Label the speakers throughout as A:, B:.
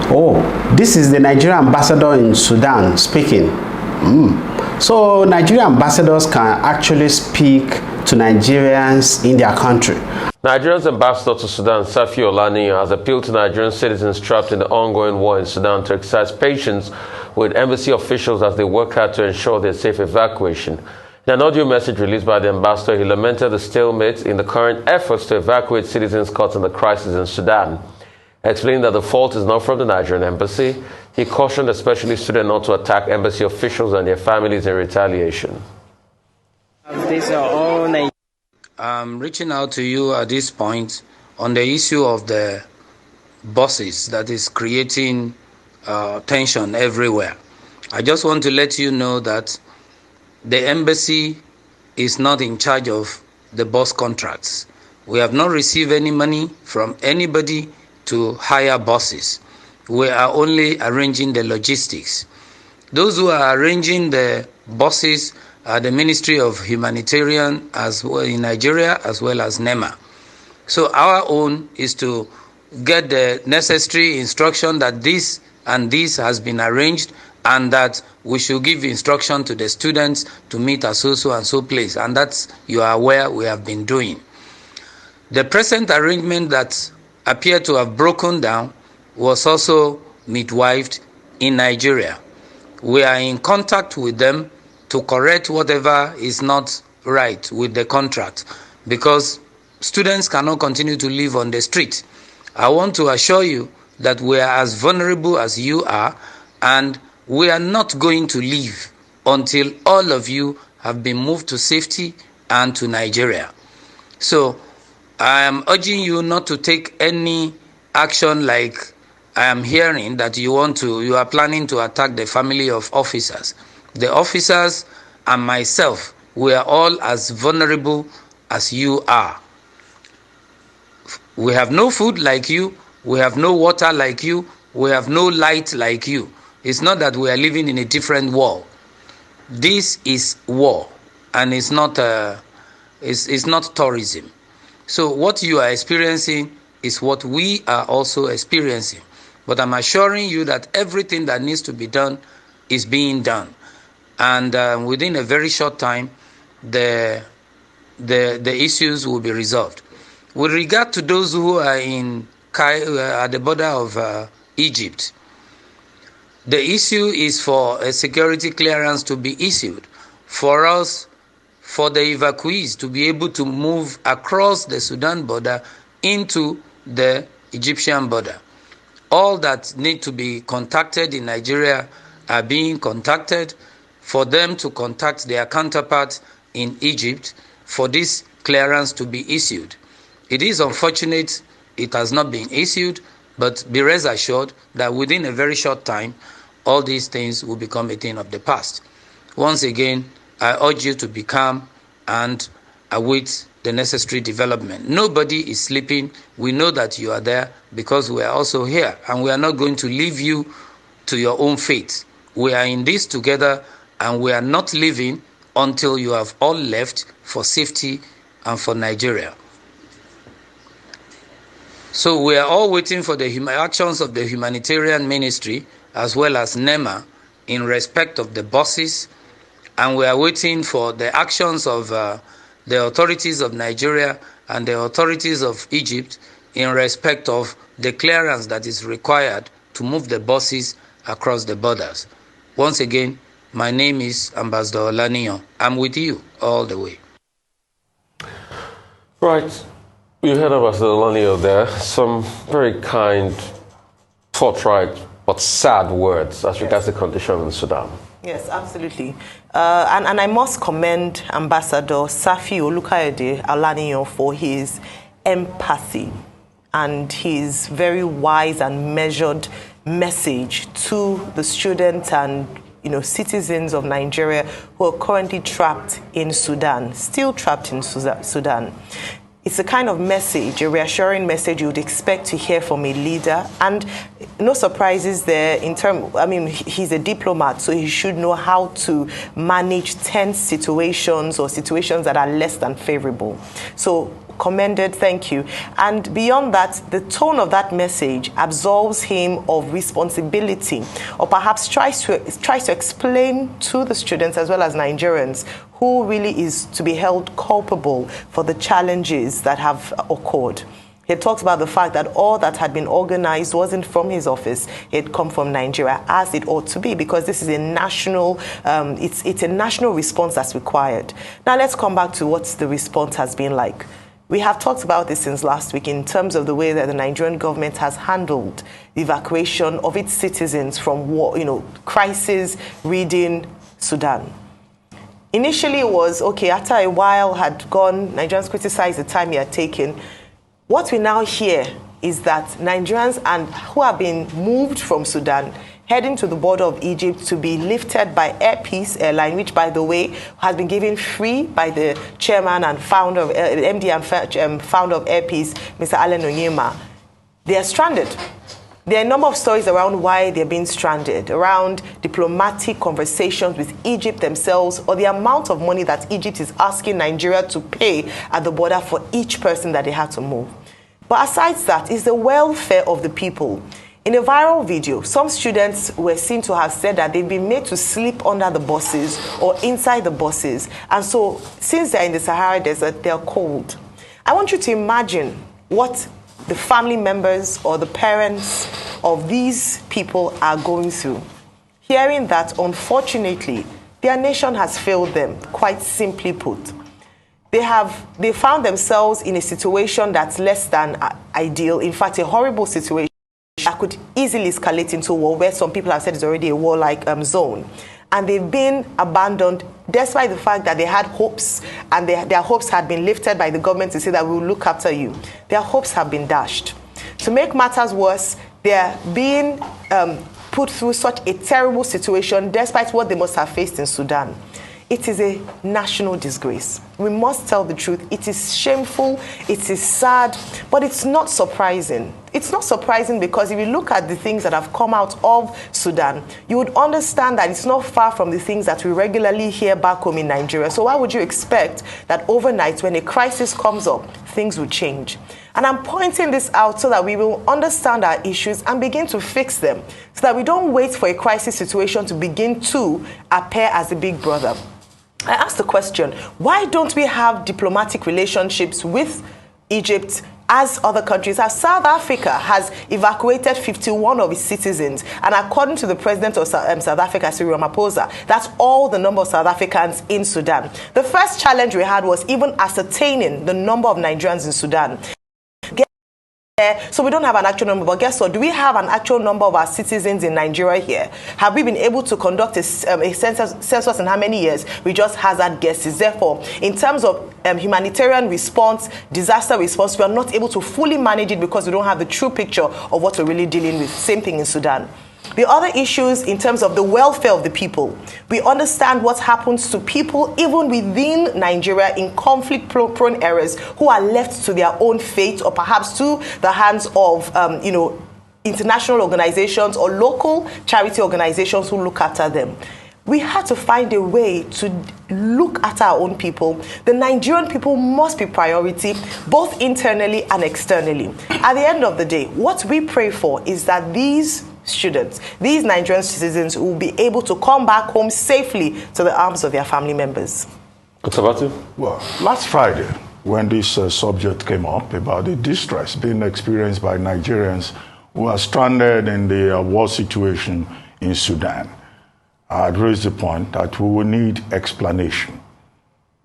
A: Oh, this is the Nigerian ambassador in Sudan speaking. So Nigerian ambassadors can actually speak to Nigerians in their country.
B: Nigeria's ambassador to Sudan, Safi Olaniyan, has appealed to Nigerian citizens trapped in the ongoing war in Sudan to exercise patience with embassy officials as they work hard to ensure their safe evacuation. In an audio message released by the ambassador, he lamented the stalemate in the current efforts to evacuate citizens caught in the crisis in Sudan. Explaining that the fault is not from the Nigerian embassy, he cautioned especially students not to attack embassy officials and their families in retaliation.
C: I'm reaching out to you at this point on the issue of the buses that is creating tension everywhere. I just want to let you know that the embassy is not in charge of the bus contracts. We have not received any money from anybody to hire buses. We are only arranging the logistics. Those who are arranging the buses are the Ministry of Humanitarian as well in Nigeria, as well as NEMA. So our own is to get the necessary instruction that this and this has been arranged, and that we should give instruction to the students to meet at so and so place. And that's, you are aware, we have been doing. The present arrangement that appeared to have broken down was also midwifed in Nigeria. We are in contact with them to correct whatever is not right with the contract, because students cannot continue to live on the street. I want to assure you that we are as vulnerable as you are, and we are not going to leave until all of you have been moved to safety and to Nigeria. So I am urging you not to take any action like I am hearing that you are planning to attack the family of officers. The officers and myself, we are all as vulnerable as you are. We have no food like you, we have no water like you, we have no light like you. It's not that we are living in a different world. This is war, and it's not tourism. So what you are experiencing is what we are also experiencing. But I'm assuring you that everything that needs to be done is being done. And within a very short time, the issues will be resolved. With regard to those who are at the border of Egypt, the issue is for a security clearance to be issued for us, for the evacuees to be able to move across the Sudan border into the Egyptian border. All that need to be contacted in Nigeria are being contacted, for them to contact their counterparts in Egypt for this clearance to be issued. It is unfortunate it has not been issued, but be rest assured that within a very short time, all these things will become a thing of the past. Once again, I urge you to be calm and await the necessary development. Nobody is sleeping. We know that you are there because we are also here, and we are not going to leave you to your own fate. We are in this together, and we are not leaving until you have all left for safety and for Nigeria. So we are all waiting for the actions of the humanitarian ministry as well as NEMA in respect of the buses, and we are waiting for the actions of the authorities of Nigeria and the authorities of Egypt in respect of the clearance that is required to move the buses across the borders. Once again, my name is Ambassor Olaniyan. I'm with you all the way.
B: Right. You heard Ambassador Olaniyan there. Some very kind, forthright, but sad words as regards the condition in Sudan.
D: Yes, absolutely. And I must commend Ambassador Safi Olaniyan for his empathy and his very wise and measured message to the students and citizens of Nigeria who are currently trapped in Sudan, still trapped in Sudan. It's a kind of message, a reassuring message you would expect to hear from a leader, and no surprises there he's a diplomat, so he should know how to manage tense situations or situations that are less than favorable. So commended, thank you. And beyond that, the tone of that message absolves him of responsibility, or perhaps tries to explain to the students as well as Nigerians who really is to be held culpable for the challenges that have occurred. He talks about the fact that all that had been organized wasn't from his office. It had come from Nigeria, as it ought to be, because this is a national, it's a national response that's required. Now let's come back to what the response has been like. We have talked about this since last week in terms of the way that the Nigerian government has handled the evacuation of its citizens from war, crisis-ridden Sudan. Initially it was, okay, after a while had gone, Nigerians criticized the time he had taken. What we now hear is that Nigerians who have been moved from Sudan heading to the border of Egypt to be lifted by Air Peace Airline, which, by the way, has been given free by the chairman and founder of MD and founder of Air Peace, Mr. Allen Onyema. They are stranded. There are a number of stories around why they're being stranded, around diplomatic conversations with Egypt themselves, or the amount of money that Egypt is asking Nigeria to pay at the border for each person that they have to move. But aside that, is the welfare of the people. In a viral video, some students were seen to have said that they've been made to sleep under the buses or inside the buses. And so, since they're in the Sahara Desert, they're cold. I want you to imagine what the family members or the parents of these people are going through. Hearing that, unfortunately, their nation has failed them, quite simply put. They found themselves in a situation that's less than ideal, in fact, a horrible situation that could easily escalate into war, where some people have said it's already a warlike zone. And they've been abandoned despite the fact that they had hopes, and their hopes had been lifted by the government to say that we will look after you. Their hopes have been dashed. To make matters worse, they're being put through such a terrible situation despite what they must have faced in Sudan. It is a national disgrace. We must tell the truth. It is shameful, it is sad, but it's not surprising. It's not surprising because if you look at the things that have come out of Sudan, you would understand that it's not far from the things that we regularly hear back home in Nigeria. So why would you expect that overnight, when a crisis comes up, things will change? And I'm pointing this out so that we will understand our issues and begin to fix them, so that we don't wait for a crisis situation to begin to appear as the big brother. I asked the question, why don't we have diplomatic relationships with Egypt as other countries? As South Africa has evacuated 51 of its citizens, and according to the president of South Africa, Cyril Ramaphosa, that's all the number of South Africans in Sudan. The first challenge we had was even ascertaining the number of Nigerians in Sudan. So we don't have an actual number, but guess what? Do we have an actual number of our citizens in Nigeria here? Have we been able to conduct a census in how many years? We just hazard guesses. Therefore, in terms of humanitarian response, disaster response, we are not able to fully manage it because we don't have the true picture of what we're really dealing with. Same thing in Sudan. The other issues in terms of the welfare of the people, we understand what happens to people even within Nigeria in conflict-prone areas who are left to their own fate, or perhaps to the hands of, international organizations or local charity organizations who look after them. We had to find a way to look at our own people. The Nigerian people must be priority, both internally and externally. At the end of the day, what we pray for is that these students, these Nigerian citizens, will be able to come back home safely to the arms of their family members.
E: Well, last Friday, when this subject came up about the distress being experienced by Nigerians who are stranded in the war situation in Sudan, I had raised the point that we will need explanation,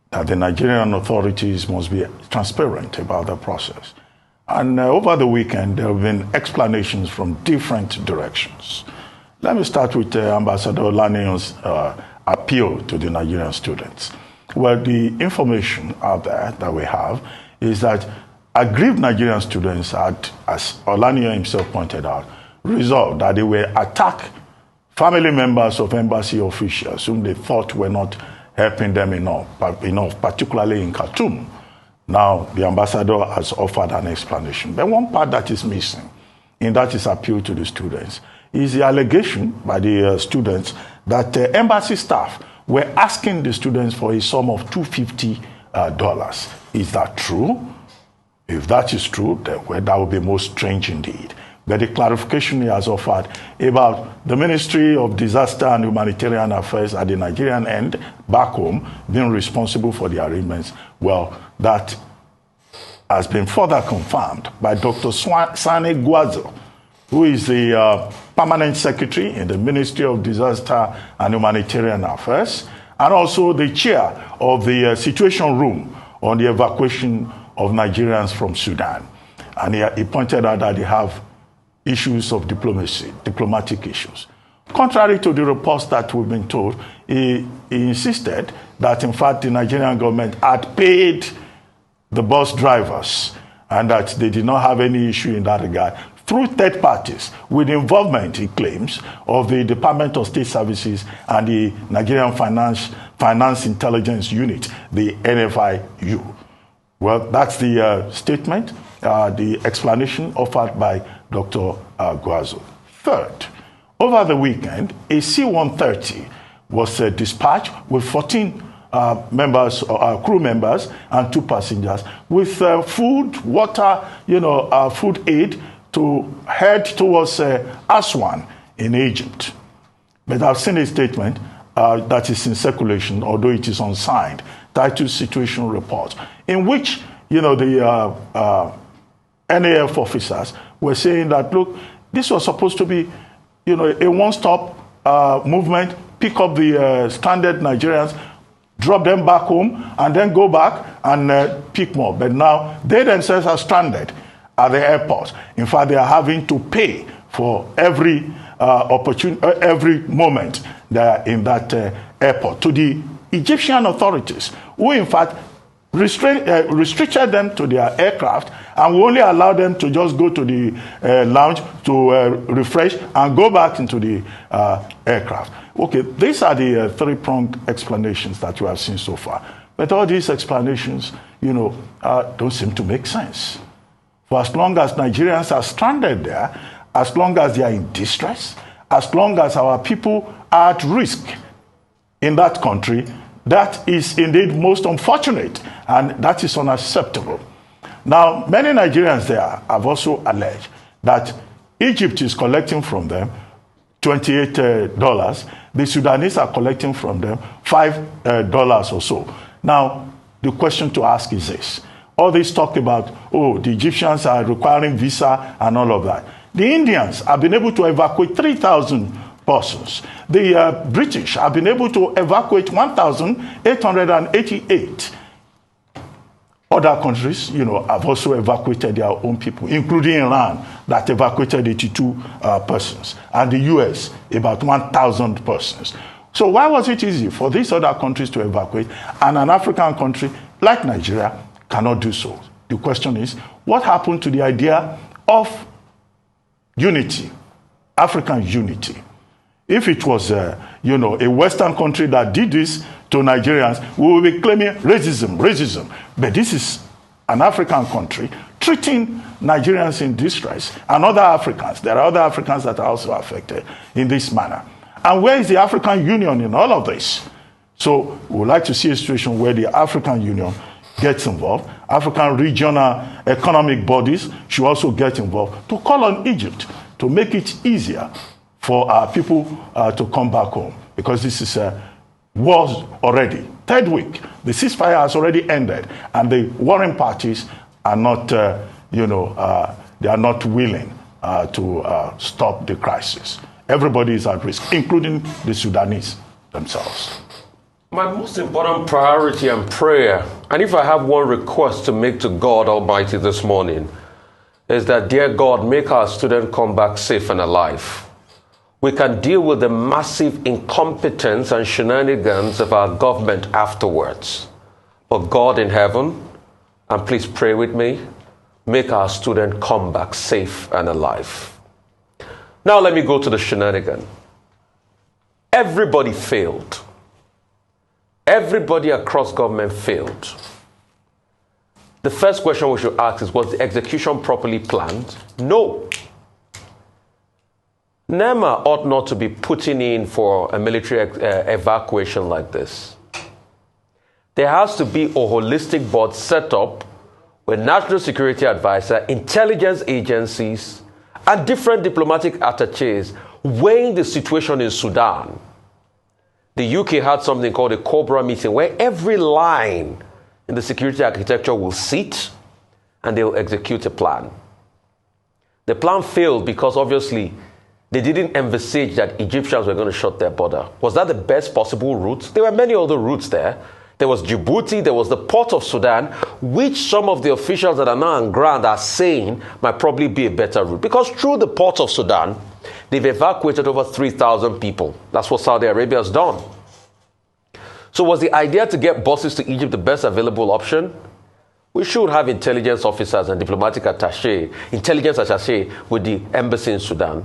E: that the Nigerian authorities must be transparent about the process. And over the weekend, there have been explanations from different directions. Let me start with Ambassador Olaniyon's appeal to the Nigerian students. Well, the information out there that we have is that aggrieved Nigerian students had, as Olaniyon himself pointed out, resolved that they will attack family members of embassy officials whom they thought were not helping them enough, particularly in Khartoum. Now, the ambassador has offered an explanation. But one part that is missing in that is appeal to the students is the allegation by the students that embassy staff were asking the students for a sum of $250. Is that true? If that is true, then well, that would be most strange indeed. But the clarification he has offered about the Ministry of Disaster and Humanitarian Affairs at the Nigerian end, back home, being responsible for the arrangements, well, that has been further confirmed by Dr. Sani Guazo, who is the Permanent Secretary in the Ministry of Disaster and Humanitarian Affairs, and also the chair of the Situation Room on the evacuation of Nigerians from Sudan. And he pointed out that they have issues of diplomacy, diplomatic issues. Contrary to the reports that we've been told, he insisted that, in fact, the Nigerian government had paid the bus drivers and that they did not have any issue in that regard through third parties with involvement, he claims, of the Department of State Services and the Nigerian Finance Intelligence Unit, the NFIU. Well, that's the statement, the explanation offered by Dr. Guazo. Third, over the weekend, a C-130 was dispatched with 14 crew members and 2 passengers with food, water, food aid to head towards Aswan in Egypt. But I've seen a statement that is in circulation, although it is unsigned, titled Situation Report, in which, the NAF officers were saying that, look, this was supposed to be, a one-stop movement, pick up the stranded Nigerians, drop them back home, and then go back and pick more. But now they themselves are stranded at the airport. In fact, they are having to pay for every opportunity, every moment they are in that airport to the Egyptian authorities, who in fact restricted them to their aircraft and will only allow them to just go to the lounge to refresh and go back into the aircraft. Okay, these are the three-pronged explanations that you have seen so far. But all these explanations, don't seem to make sense. For as long as Nigerians are stranded there, as long as they are in distress, as long as our people are at risk in that country, that is indeed most unfortunate, and that is unacceptable. Now, many Nigerians there have also alleged that Egypt is collecting from them $28. The Sudanese are collecting from them $5 or so. Now, the question to ask is this. All this talk about, the Egyptians are requiring visa and all of that. The Indians have been able to evacuate 3,000 persons. The British have been able to evacuate 1,888. Other countries, have also evacuated their own people, including Iran, that evacuated 82 persons, and the US, about 1,000 persons. So why was it easy for these other countries to evacuate, and an African country like Nigeria cannot do so? The question is, what happened to the idea of unity, African unity? If it was, a Western country that did this to Nigerians, we will be claiming racism. But this is an African country treating Nigerians in distress and other Africans. There are other Africans that are also affected in this manner. And where is the African Union in all of this? So we would like to see a situation where the African Union gets involved. African regional economic bodies should also get involved to call on Egypt to make it easier for our people to come back home, because this is war already. Third week, the ceasefire has already ended, and the warring parties are not, they are not willing to stop the crisis. Everybody is at risk, including the Sudanese themselves.
B: My most important priority and prayer, and if I have one request to make to God Almighty this morning, is that, dear God, make our student come back safe and alive. We can deal with the massive incompetence and shenanigans of our government afterwards. But God in heaven, and please pray with me, make our student come back safe and alive. Now let me go to the shenanigan. Everybody failed. Everybody across government failed. The first question we should ask is, was the execution properly planned? No. NEMA ought not to be putting in for a military evacuation like this. There has to be a holistic board set up with national security advisor, intelligence agencies, and different diplomatic attaches weighing the situation in Sudan. The UK had something called a Cobra meeting where every line in the security architecture will sit and they'll execute a plan. The plan failed because obviously they didn't envisage that Egyptians were going to shut their border. Was that the best possible route? There were many other routes there. There was Djibouti, there was the port of Sudan, which some of the officials that are now on ground are saying might probably be a better route. Because through the port of Sudan, they've evacuated over 3,000 people. That's what Saudi Arabia has done. So was the idea to get buses to Egypt the best available option? We should have intelligence officers and diplomatic intelligence attaché with the embassy in Sudan.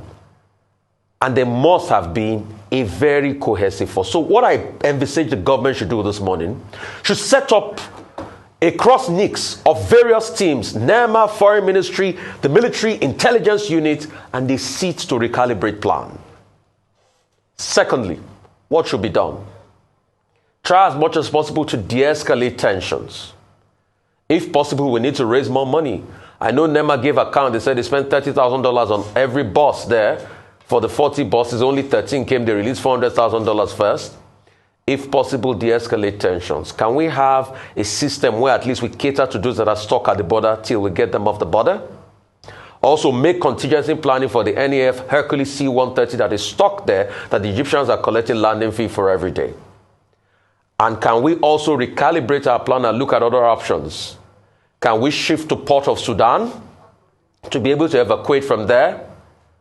B: And there must have been a very cohesive force. So what I envisage the government should do this morning, should set up a cross-mix of various teams, NEMA, Foreign Ministry, the military intelligence unit, and they sit to recalibrate plan. Secondly, what should be done? Try as much as possible to de-escalate tensions. If possible, we need to raise more money. I know NEMA gave account. They said they spent $30,000 on every bus there. For the 40 buses, only 13 came. They released $400,000 first. If possible, de-escalate tensions. Can we have a system where at least we cater to those that are stuck at the border till we get them off the border? Also, make contingency planning for the NAF Hercules C-130 that is stuck there, that the Egyptians are collecting landing fee for every day. And can we also recalibrate our plan and look at other options? Can we shift to Port of Sudan to be able to evacuate from there?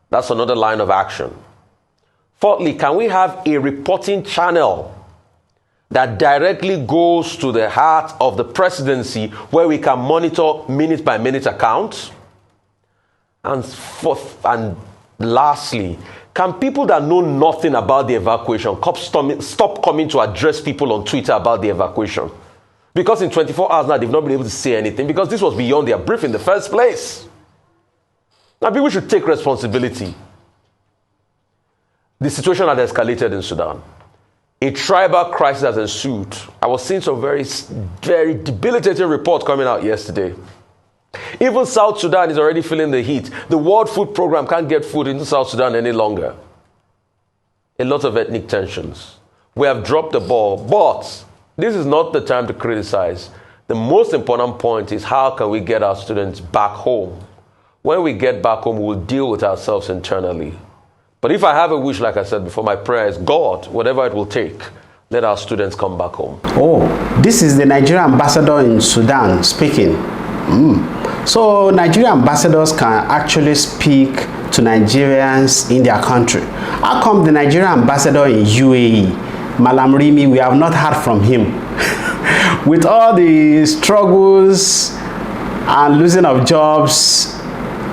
B: That's another line of action. Fourthly, can we have a reporting channel that directly goes to the heart of the presidency where we can monitor minute-by-minute accounts? And fourth, and lastly, can people that know nothing about the evacuation stop coming to address people on Twitter about the evacuation? Because in 24 hours now, they've not been able to say anything because this was beyond their brief in the first place. Now, people should take responsibility. The situation had escalated in Sudan. A tribal crisis has ensued. I was seeing some very, very debilitating reports coming out yesterday. Even South Sudan is already feeling the heat. The World Food Program can't get food into South Sudan any longer. A lot of ethnic tensions. We have dropped the ball, but this is not the time to criticize. The most important point is how can we get our students back home? When we get back home, we'll deal with ourselves internally. But if I have a wish, like I said before, my prayer is, God, whatever it will take, let our students come back home.
A: Oh, this is the Nigerian ambassador in Sudan speaking. So Nigerian ambassadors can actually speak to Nigerians in their country. How come the Nigerian ambassador in UAE, Malam Rimi, we have not heard from him? With all the struggles and losing of jobs,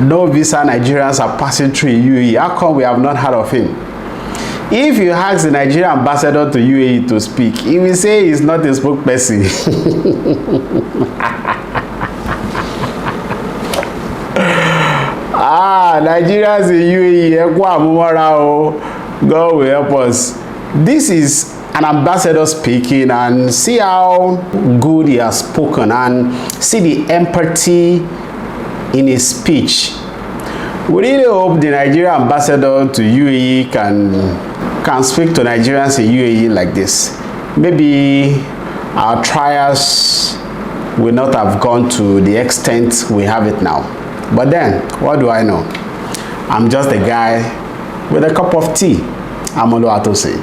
A: no visa Nigerians are passing through UAE. How come we have not heard of him? If you ask the Nigerian ambassador to UAE to speak, he will say he's not a spokesperson. Nigerians in UAE, God will help us. This is an ambassador speaking, and see how good he has spoken, and see the empathy in his speech. We really hope the Nigerian ambassador to UAE can speak to Nigerians in UAE like this. Maybe our trials will not have gone to the extent we have it now. But then, what do I know? I'm just a guy with a cup of tea. I'm Oluwatosin.